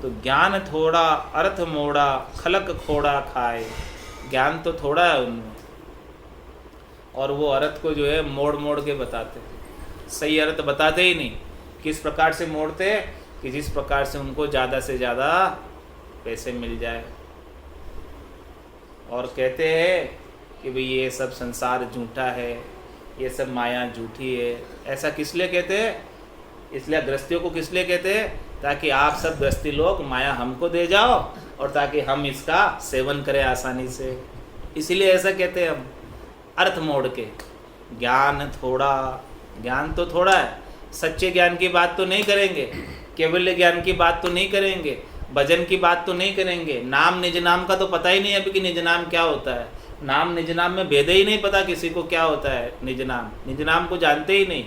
तो ज्ञान थोड़ा अर्थ मोड़ा, खलक खोड़ा खाए। ज्ञान तो थोड़ा है उनमें, और वो अर्थ को जो है मोड़ मोड़ के बताते, सही अर्थ बताते ही नहीं। किस प्रकार से मोड़ते? कि जिस प्रकार से उनको ज़्यादा से ज़्यादा पैसे मिल जाए। और कहते हैं कि भाई ये सब संसार झूठा है, ये सब माया झूठी है। ऐसा किस लिए कहते हैं? इसलिए गृहस्थियों को किस लिए कहते हैं? ताकि आप सब गृहस्थी लोग माया हमको दे जाओ, और ताकि हम इसका सेवन करें आसानी से। इसीलिए ऐसा कहते हैं हम, अर्थ मोड़ के। ज्ञान थोड़ा, ज्ञान तो थोड़ा है, सच्चे ज्ञान की बात तो नहीं करेंगे, केवल ज्ञान की बात तो नहीं करेंगे, भजन की बात तो नहीं करेंगे। नाम निज नाम का तो पता ही नहीं है अभी कि निज नाम क्या होता है। नाम निज नाम में भेद ही नहीं पता किसी को क्या होता है निज नाम को जानते ही नहीं।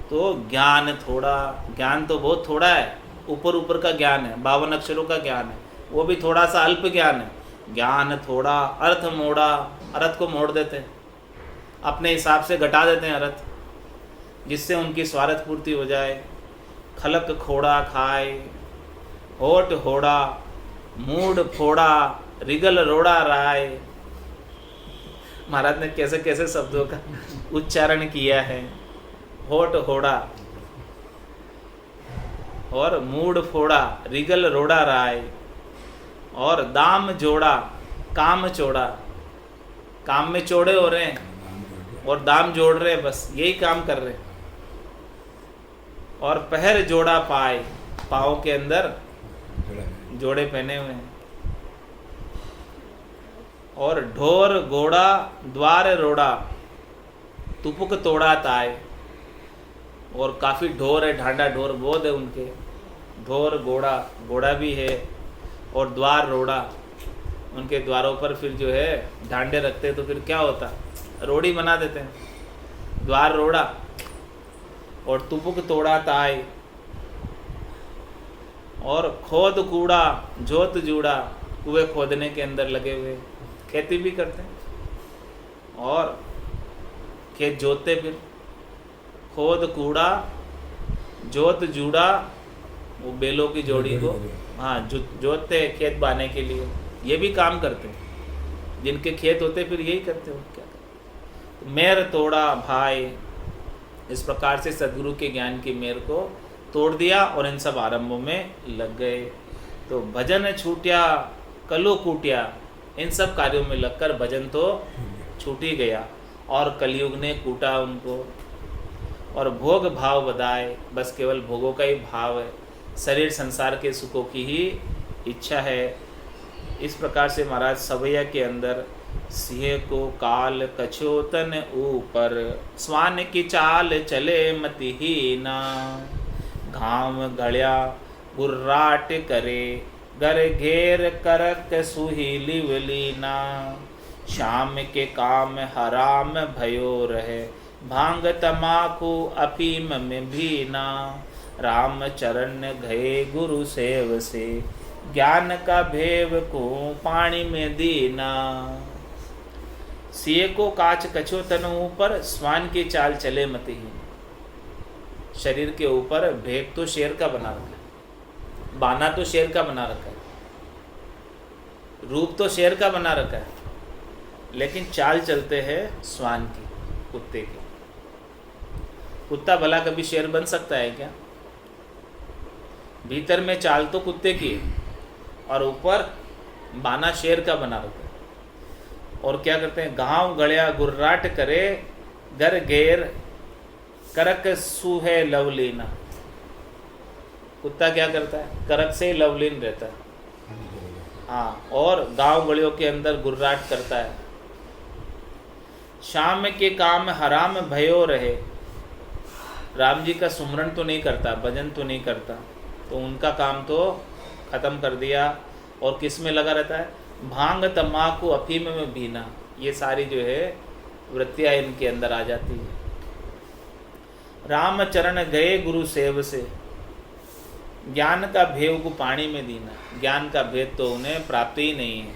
तो ज्ञान थोड़ा, ज्ञान तो बहुत थोड़ा है, ऊपर ऊपर का ज्ञान है, 52 अक्षरों का ज्ञान है, वो भी थोड़ा सा अल्प ज्ञान है। ज्ञान थोड़ा, अर्थ मोड़ा, अर्थ को मोड़ देते हैं, अपने हिसाब से घटा देते हैं अर्थ, जिससे उनकी स्वार्थ पूर्ति हो जाए। खलक खोड़ा खाए, होठ होड़ा मूड फोड़ा, रिगल रोड़ा राय। महाराज ने कैसे कैसे शब्दों का उच्चारण किया है। होठ होड़ा और मूड फोड़ा, रिगल रोड़ा राय। और दाम जोड़ा, काम चोड़ा। काम में चौड़े हो रहे हैं और दाम जोड़ रहे हैं, बस यही काम कर रहे हैं। और पहर जोड़ा पाए, पाँव के अंदर जोड़े पहने हुए हैं। और ढोर घोड़ा द्वार रोड़ा, तुपुक तोड़ा ताए। और काफ़ी ढोर है, ढांडा ढोर बहुत है उनके। ढोर घोड़ा, घोड़ा भी है, और द्वार रोड़ा। उनके द्वारों पर फिर जो है ढांडे रखते हैं, तो फिर क्या होता, रोड़ी बना देते हैं, द्वार रोड़ा। और तुपुक तोड़ा ताए। और खोद कूड़ा जोत जूड़ा, कुएं खोदने के अंदर लगे हुए, खेती भी करते हैं। और खेत जोतते, फिर खोद कूड़ा जोत जूड़ा, वो बेलों की जोड़ी को हाँ जोतते हैं खेत बाने के लिए। ये भी काम करते हैं, जिनके खेत होते फिर यही करते हो। क्या करते? तो मेर तोड़ा भाई, इस प्रकार से सदगुरु के ज्ञान की मेर को तोड़ दिया और इन सब आरंभों में लग गए। तो भजन छूटिया कलु कूटिया, इन सब कार्यों में लगकर भजन तो छूट ही गया और कलयुग ने कूटा उनको। और भोग भाव बधाए, बस केवल भोगों का ही भाव है, शरीर संसार के सुखों की ही इच्छा है। इस प्रकार से महाराज सवैया के अंदर सिंह को काल कछोतन ऊपर, स्वान की चाल चले मतिहीना, घाम घड़िया गुर्राट करे, घर घेर करक सुही लिवलीना, शाम के काम हराम भयो रहे, भांग तमाकू अफीम में भीना, राम चरण गए गुरु सेव से, ज्ञान का भेव को पानी में दीना। सिए को काच कछो तन ऊपर, स्वान की चाल चले मतिहीन। शरीर के ऊपर भेग तो शेर का बना रखा है, बाना तो शेर का बना रखा है, रूप तो शेर का बना रखा है, लेकिन चाल चलते हैं स्वान की, कुत्ते की। कुत्ता भला कभी शेर बन सकता है क्या? भीतर में चाल तो कुत्ते की है और ऊपर बाना शेर का बना रखा है। और क्या करते हैं? गांव गड़िया गुर्राट करे, घर घेर करक सूहे लवलीना। कुत्ता क्या करता है? करक से लवलीन रहता है, हाँ, और गांव गलियों के अंदर गुर्राट करता है। शाम के काम हराम भयो रहे, राम जी का सुमरन तो नहीं करता, भजन तो नहीं करता, तो उनका काम तो खत्म कर दिया। और किस में लगा रहता है? भांग तम्बाकू अफीम में भीना। ये सारी जो है वृत्तियाँ इनके अंदर आ जाती है। राम चरण गए गुरु सेव से, ज्ञान का भेव को पानी में दीना। ज्ञान का भेद तो उन्हें प्राप्त ही नहीं है,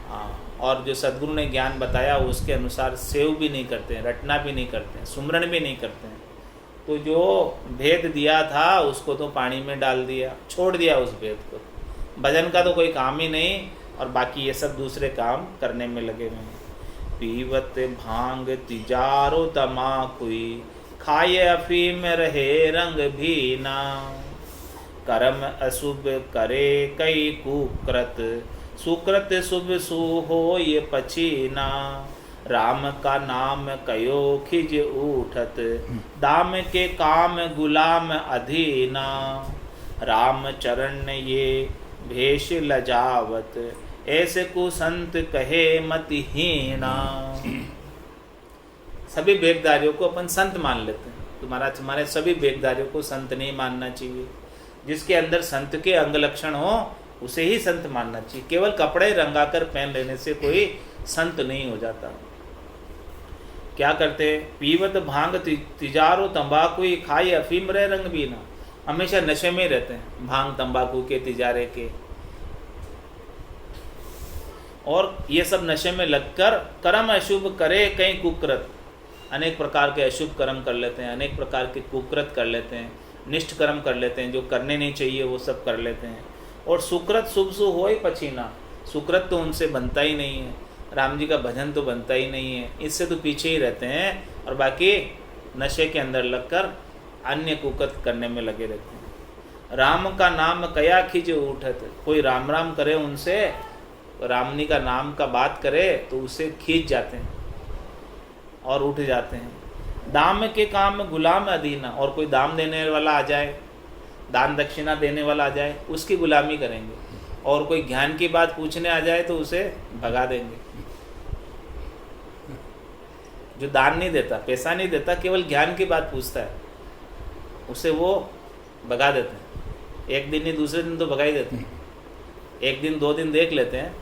हाँ, और जो सद्गुरु ने ज्ञान बताया उसके अनुसार सेव भी नहीं करते हैं, रटना भी नहीं करते हैं, सुमरण भी नहीं करते हैं। तो जो भेद दिया था उसको तो पानी में डाल दिया, छोड़ दिया उस भेद को। भजन का तो कोई काम ही नहीं, और बाकी ये सब दूसरे काम करने में लगे हुए हैं। पीवत भांग तिजारो तमाकुई, खाए अफीम रहे रंग भीना, कर्म अशुभ करे कई कुकृत, सुकृत शुभ सुहो ये पचीना, राम का नाम कयो खिज उठत, दाम के काम गुलाम अधीना, राम चरण ये भेष लजावत, ऐसे को संत कहे मतिहीना। सभी भेगधारियों को अपन संत मान लेते हैं, तो महाराज हमारे सभी भेगधारियों को संत नहीं मानना चाहिए। जिसके अंदर संत के अंग लक्षण हो उसे ही संत मानना चाहिए। केवल कपड़े रंगाकर पहन लेने से कोई संत नहीं हो जाता। क्या करते? पीवत भांग तिजारो तंबाकू खाए अफीम रहे रंग बीना। हमेशा नशे में रहते हैं, भांग तंबाकू के, तिजारे के, और ये सब नशे में लगकर कर्म अशुभ करे कई कुकृत, अनेक प्रकार के अशुभ कर्म कर लेते हैं, अनेक प्रकार के कुकृत कर लेते हैं, निष्ठ कर्म कर लेते हैं, जो करने नहीं चाहिए वो सब कर लेते हैं। और सुकृत शुभ सु हो ही पछीना, सुकृत तो उनसे बनता ही नहीं है, राम जी का भजन तो बनता ही नहीं है, इससे तो पीछे ही रहते हैं, और बाकी नशे के अंदर लगकर अन्य कुकृत करने में लगे रहते हैं। राम का नाम कया खिज उठत, कोई राम राम करे उनसे, रामनी का नाम का बात करे तो उसे खींच जाते हैं और उठ जाते हैं। दाम के काम गुलाम अधीना, और कोई दाम देने वाला आ जाए, दान दक्षिणा देने वाला आ जाए, उसकी गुलामी करेंगे, और कोई ज्ञान की बात पूछने आ जाए तो उसे भगा देंगे। जो दान नहीं देता, पैसा नहीं देता, केवल ज्ञान की बात पूछता है, उसे वो भगा देते हैं। एक दिन नहीं दूसरे दिन तो भगा ही देते हैं। एक दिन दो दिन देख लेते हैं,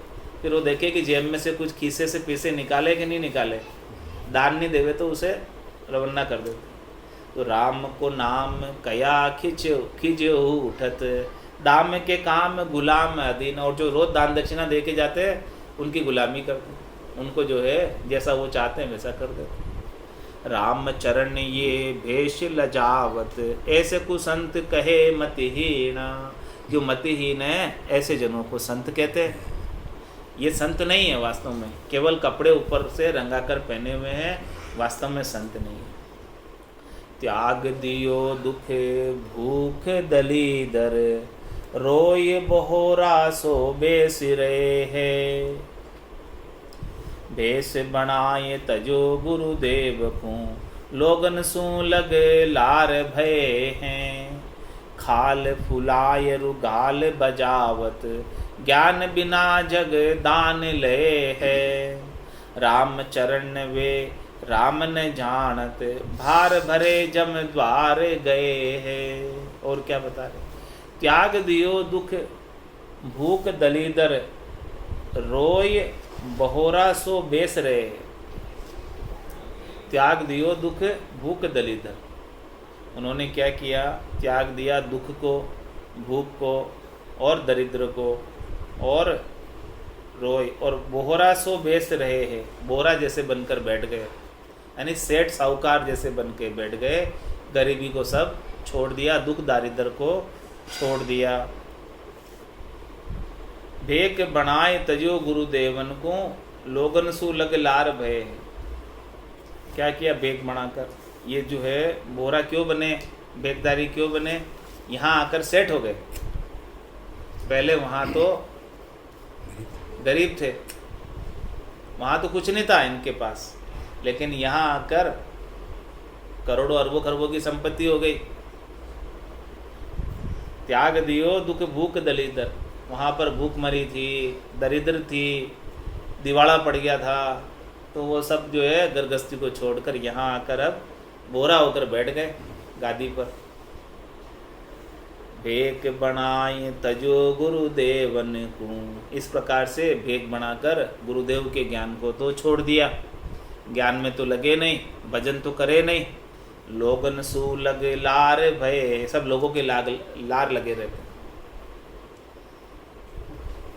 फिर वो देखे कि जेब में से कुछ खीसे से पैसे निकाले कि नहीं निकाले, दान नहीं देवे तो उसे रवाना कर देते। तो राम को नाम कया खिज उठत, दाम के काम गुलाम अधीन, और जो रोज दान दक्षिणा दे के जाते हैं, उनकी गुलामी करते हैं, उनको जो है जैसा वो चाहते हैं वैसा कर देते हैं। राम चरण ये भेष लजावत, ऐसे को संत कहे मतिहीन। जो मतिहीन है ऐसे जनों को संत कहते हैं। ये संत नहीं है वास्तव में, केवल कपड़े ऊपर से रंगाकर पहने हुए हैं, वास्तव में संत नहीं है। त्याग दियो दुखे भूख दलीदर, रोय बहोरा सो बेसिरे है। भेष बनाए तजो गुरुदेव को, लोगन सू लग लार भय हैं। खाल फुलाय रुगाल बजावत, ज्ञान बिना जग दान ले है। राम चरण वे राम न जानत, भार भरे जम द्वार गए हैं। और क्या बता रहे, त्याग दियो दुख भूख दलीदर, रोय बहोरा सो बेस रहे। त्याग दियो दुख भूख दलीदर, उन्होंने क्या किया, त्याग दिया दुख को, भूख को और दरिद्र को, और रोय और बोहरा सो बेस रहे हैं, बोहरा जैसे बनकर बैठ गए, यानी सेठ साहूकार जैसे बन के बैठ गए। गरीबी को सब छोड़ दिया, दुख दारिद्र को छोड़ दिया। भेक बनाए तजो गुरुदेवन को, लोगन सु लग लार भय। क्या किया भेक बनाकर, ये जो है बोहरा क्यों बने, भेकदारी क्यों बने, यहाँ आकर सेठ हो गए। पहले वहाँ तो गरीब थे, वहाँ तो कुछ नहीं था इनके पास, लेकिन यहाँ आकर करोड़ों अरबों खरबों की संपत्ति हो गई। त्याग दियो दुख भूख दलीदर, वहाँ पर भूख मरी थी, दरिद्र थी, दिवाला पड़ गया था, तो वो सब जो है गृहस्थी को छोड़कर यहाँ आकर अब बोरा होकर बैठ गए गादी पर। भेक बनाए तजो गुरुदेवन को, इस प्रकार से भेक बनाकर गुरुदेव के ज्ञान को तो छोड़ दिया, ज्ञान में तो लगे नहीं, भजन तो करे नहीं। लोगन सु लग लार भय, सब लोगों के लार लगे रहते,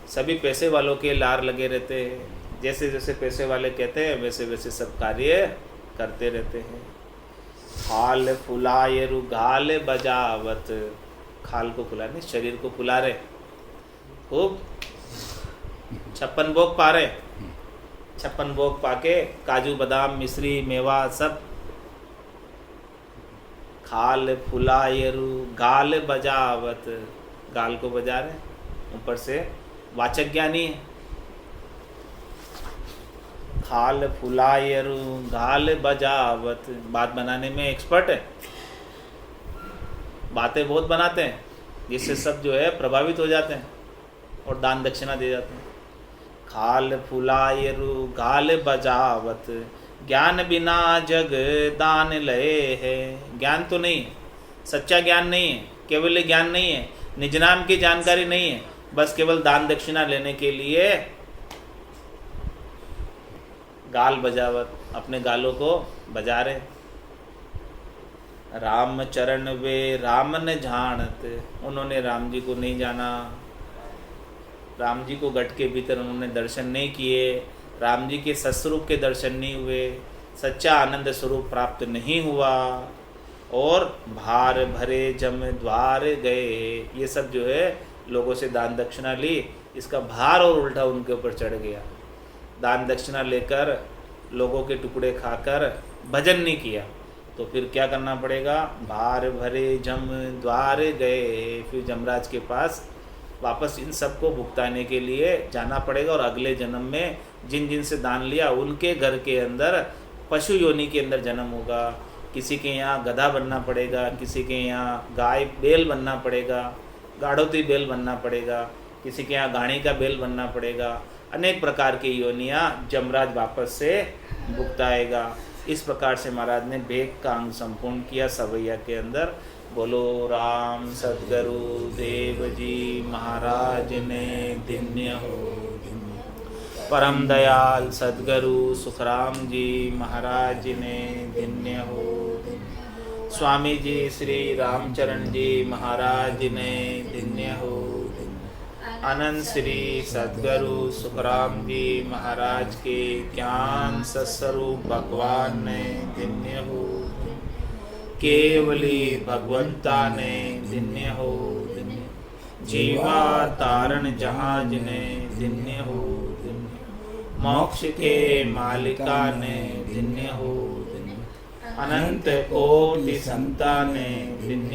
सभी पैसे वालों के लार लगे रहते हैं। जैसे जैसे पैसे वाले कहते हैं वैसे वैसे सब कार्य करते रहते हैं। खाल फुलाए रुगाल बजावत, खाल को फुलाने, शरीर को फुला रहे, खूब 56 भोग पा रहे, 56 भोग पाके काजू बादाम मिश्री मेवा सब। खाल फुलाए रुगाल बजावत, गाल को बजा रहे, ऊपर से वाचक ज्ञानी है। खाल फुलाए रुगाल बजावत, बात बनाने में एक्सपर्ट है, बातें बहुत बनाते हैं, जिससे सब जो है प्रभावित हो जाते हैं और दान दक्षिणा दे जाते हैं। खाल फुलाए रुगाल बजावत, ज्ञान बिना जग दान लए है। ज्ञान तो नहीं, सच्चा ज्ञान नहीं है, केवल ज्ञान नहीं है, निज नाम की जानकारी नहीं है, बस केवल दान दक्षिणा लेने के लिए गाल बजावत, अपने गालों को बजा रहे। राम चरण वे राम न जानत, उन्होंने राम जी को नहीं जाना, राम जी को घट के भीतर उन्होंने दर्शन नहीं किए, राम जी के सस्वरूप के दर्शन नहीं हुए, सच्चा आनंद स्वरूप प्राप्त नहीं हुआ, और भार भरे जम द्वार गए। ये सब जो है लोगों से दान दक्षिणा ली, इसका भार और उल्टा उनके ऊपर चढ़ गया। दान दक्षिणा लेकर लोगों के टुकड़े खाकर भजन नहीं किया, तो फिर क्या करना पड़ेगा, भार भरे जम द्वार गए, फिर जमराज के पास वापस इन सबको भुगताने के लिए जाना पड़ेगा, और अगले जन्म में जिन जिन से दान लिया उनके घर के अंदर पशु योनि के अंदर जन्म होगा। किसी के यहाँ गधा बनना पड़ेगा, किसी के यहाँ गाय बैल बनना पड़ेगा, गाढ़ोती बैल बनना पड़ेगा, किसी के यहाँ गाड़ी का बैल बनना पड़ेगा। अनेक प्रकार की योनियाँ जमराज वापस से भुगताएगा। इस प्रकार से महाराज ने भेक का अंग संपूर्ण किया सवैया के अंदर। बोलो राम सद्गुरु देव जी महाराज ने धन्य हो। परम दयाल सद्गुरु सुखराम जी महाराज ने धन्य हो। स्वामी जी श्री रामचरण जी महाराज ने धन्य हो। अनंत श्री सद्गुरु सुखराम जी महाराज के ज्ञान सत्स्वरूप भगवान ने धन्य हो, केवली भगवंता ने धन्य हो, जीवा तारण जहाज ने धन्य हो, मोक्ष के मालिका ने धन्य हो, अनंत कोटि संता ने धन्य